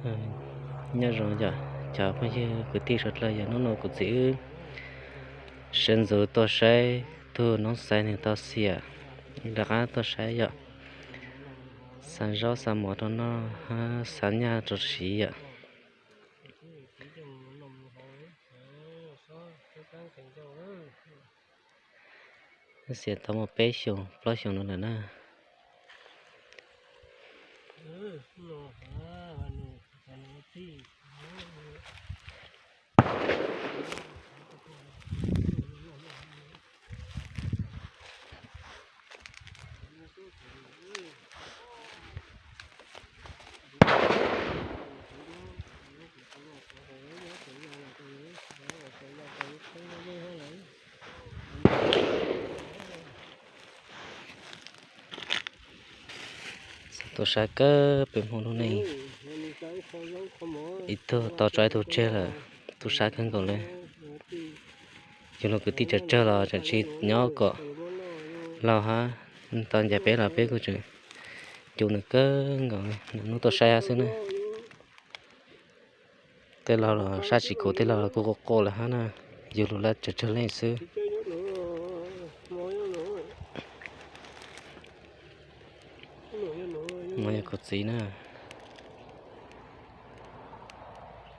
Ờ, nhớ rồi giờ chả phải chứ cái tí rất là giờ nó cũng chỉ sinh rồi tôi sẽ thôi nó sai nên tao xỉa là cái tôi sẽ giờ sản rau sản mỏ đó nó sản nhà trộn xí ạ xỉa tao một bé熊bao熊nó là na tôi sẽ cơ bên hông này ít thôi tao trai tôi chơi là tôi sẽ không còn lên cho nó cứ tí chật chơi là chật chi nhỏ cọ lao ha toàn giả bé là bé của trời chủ nó cơ ngọn nó tôi sai xí nữa thế là sa chỉ cổ thế là cô là ha na dù là chật chơi lên xứ mà nhà cột gì nữa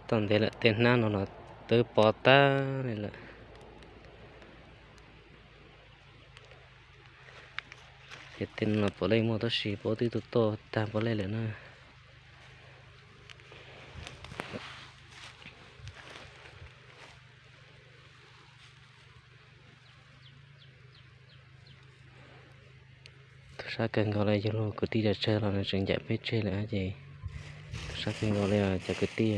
toàn thế là tên na nó là tới bỏ ta này là cái tên là bỏ lên mua đó xí bỏ tí tụt to ta bỏ lên là nó sa cần gọi là cho nó cứ tí là chơi là nó chẳng giải biết chơi là gì sa cần gọi là cho cứ tí